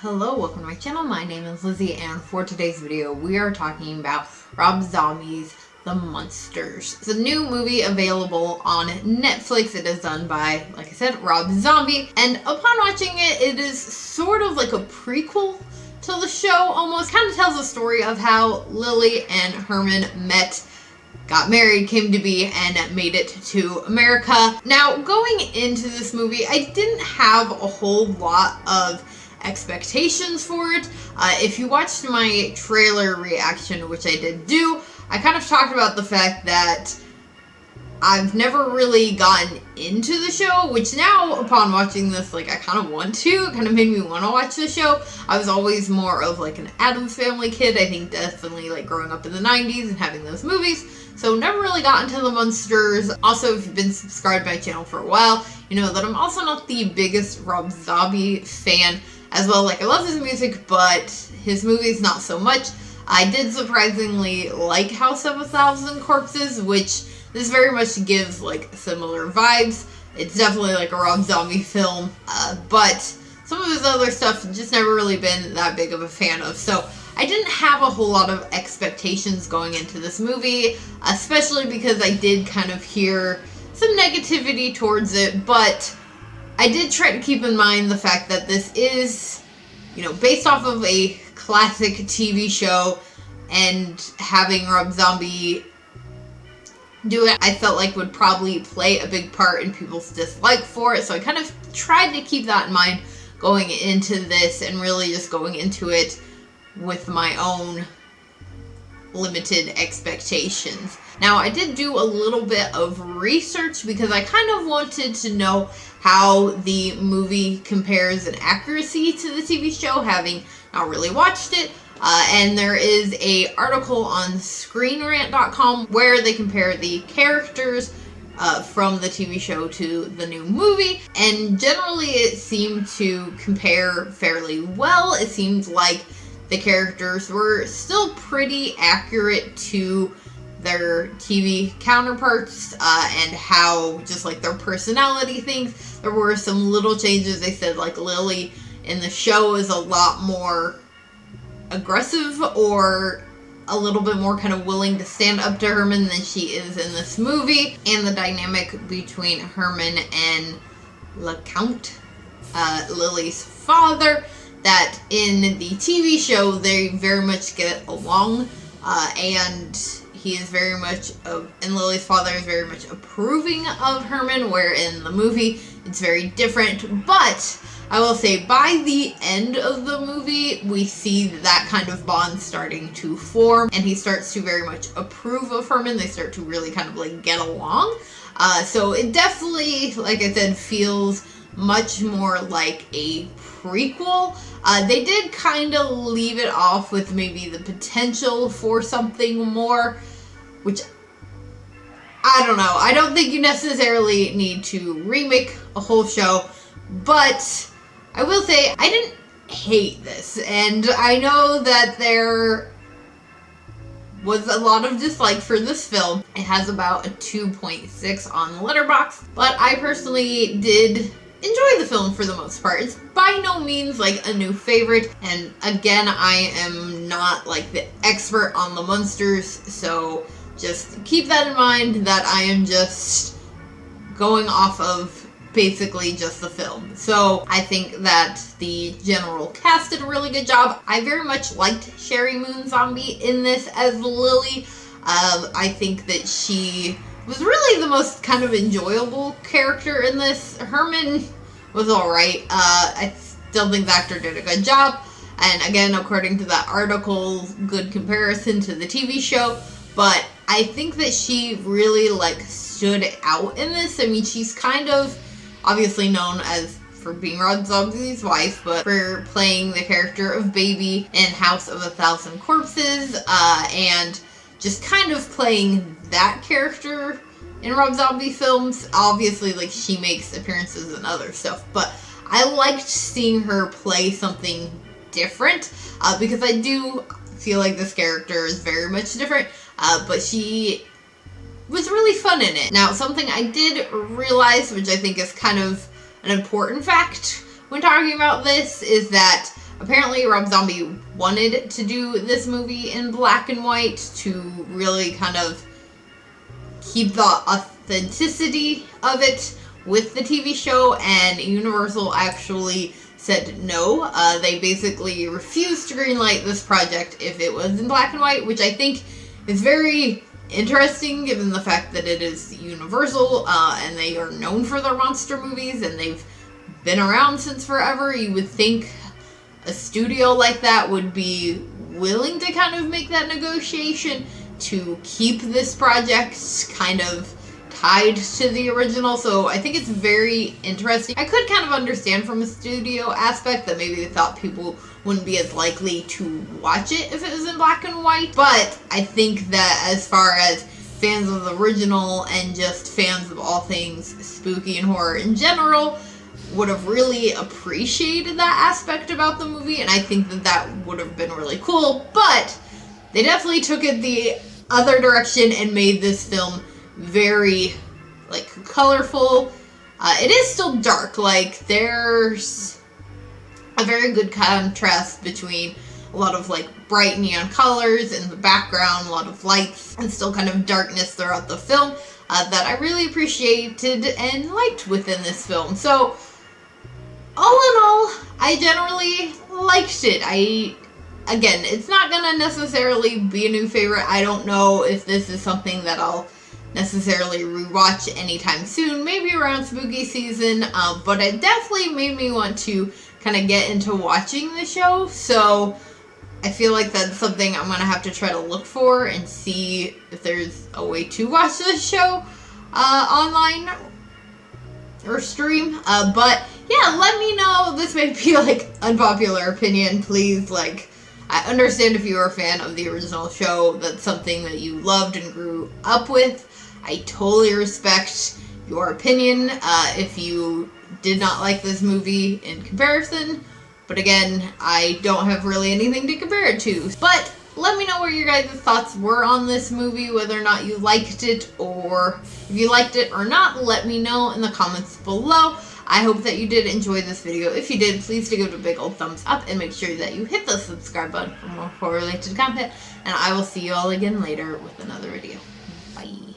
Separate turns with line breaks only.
Hello, welcome to my channel. My name is Lizzie, and for today's video, we are talking about Rob Zombie's The Munsters. It's a new movie available on Netflix. It is done by, like I said, Rob Zombie, and upon watching it, it is sort of like a prequel to the show, almost. Kind of tells the story of how Lily and Herman met, got married, came to be, and made it to America. Now, going into this movie, I didn't have a whole lot of expectations for it. If you watched my trailer reaction, which I did do, I kind of talked about the fact that I've never really gotten into the show, which now, upon watching this, I kind of want to. It kind of made me want to watch the show. I was always more of, an Addams Family kid. I think definitely, growing up in the 90s and having those movies. So, never really got into the Munsters. Also, if you've been subscribed to my channel for a while, you know that I'm also not the biggest Rob Zombie fan as well. I love his music, but his movies not so much. I did surprisingly like House of a Thousand Corpses, which this very much gives, similar vibes. It's definitely, a Rob Zombie film, but some of his other stuff just never really been that big of a fan of. So I didn't have a whole lot of expectations going into this movie, especially because I did kind of hear some negativity towards it, but I did try to keep in mind the fact that this is, based off of a classic TV show, and having Rob Zombie do it, I felt like would probably play a big part in people's dislike for it. So I kind of tried to keep that in mind going into this, and really just going into it with my own limited expectations. Now, I did do a little bit of research because I kind of wanted to know how the movie compares in accuracy to the TV show, having not really watched it. And there is a article on ScreenRant.com where they compare the characters from the TV show to the new movie, and generally it seemed to compare fairly well. It seemed like the characters were still pretty accurate to their TV counterparts, and how just their personality things. There were some little changes. They said Lily in the show is a lot more aggressive, or a little bit more kind of willing to stand up to Herman than she is in this movie. And the dynamic between Herman and LeCount, Lily's father, that in the TV show they very much get along, and he is very much, and Lily's father is very much approving of Herman, where in the movie it's very different. But I will say, by the end of the movie, we see that kind of bond starting to form, and he starts to very much approve of Herman. They start to really kind of get along. So it definitely, like I said, feels much more like a prequel. They did kind of leave it off with maybe the potential for something more, which I don't know. I don't think you necessarily need to remake a whole show, but I will say I didn't hate this, and I know that there was a lot of dislike for this film. It has about a 2.6 on the Letterboxd, but I personally did enjoy the film for the most part. It's by no means a new favorite, and again, I am not the expert on the Munsters, so just keep that in mind, that I am just going off of basically just the film. So I think that the general cast did a really good job. I very much liked Sherry Moon Zombie in this as Lily. I think that she was really the most kind of enjoyable character in this. Herman was alright. I still think the actor did a good job. And again, according to that article, good comparison to the TV show. But I think that she really stood out in this. I mean, she's kind of obviously known as for being Rob Zombie's wife, but for playing the character of Baby in House of a Thousand Corpses, and just kind of playing that character in Rob Zombie films. Obviously, she makes appearances in other stuff, but I liked seeing her play something different, because I do feel like this character is very much different, but she was really fun in it. Now, something I did realize, which I think is kind of an important fact when talking about this, is that Apparently Rob Zombie wanted to do this movie in black and white to really kind of keep the authenticity of it with the TV show, and Universal actually said no. They basically refused to greenlight this project if it was in black and white, which I think is very interesting given the fact that it is Universal, and they are known for their monster movies, and they've been around since forever. You would think a studio like that would be willing to kind of make that negotiation to keep this project kind of tied to the original, so I think it's very interesting. I could kind of understand from a studio aspect that maybe they thought people wouldn't be as likely to watch it if it was in black and white, but I think that as far as fans of the original and just fans of all things spooky and horror in general would have really appreciated that aspect about the movie, and I think that that would have been really cool, but they definitely took it the other direction and made this film very, like, colorful. It is still dark. Like, there's a very good contrast between a lot of, like, bright neon colors in the background, a lot of lights, and still kind of darkness throughout the film that I really appreciated and liked within this film. So, all in all, I generally liked it. Again, it's not gonna necessarily be a new favorite. I don't know if this is something that I'll necessarily rewatch anytime soon, maybe around spooky season, but it definitely made me want to kind of get into watching the show, so I feel like that's something I'm gonna have to try to look for and see if there's a way to watch this show online or stream, but yeah, let me know. This may be like unpopular opinion, please. Like, I understand if you were a fan of the original show, that's something that you loved and grew up with. I totally respect your opinion if you did not like this movie in comparison. But again, I don't have really anything to compare it to. But let me know what your guys' thoughts were on this movie, whether or not you liked it, or if you liked it or not, let me know in the comments below. I hope that you did enjoy this video. If you did, please do give it a big old thumbs up and make sure that you hit the subscribe button for more horror-related content. And I will see you all again later with another video. Bye.